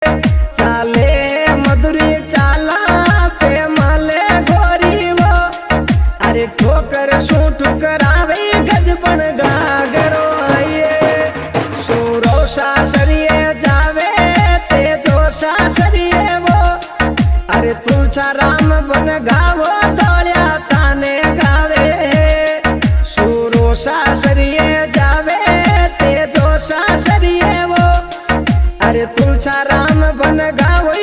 चाले मधुरी चाला पे माले गोरी वो अरे ठोकर शू ठुकरावे गजबन गागरो ये सूरो सासरिए जावे ते जो सासरिए वो अरे तुलसा राम बन गावो दौड़िया ताने गावे सूरो सासरिए जावे ते जो सासरिए वो अरे तुलसा राम बन गावो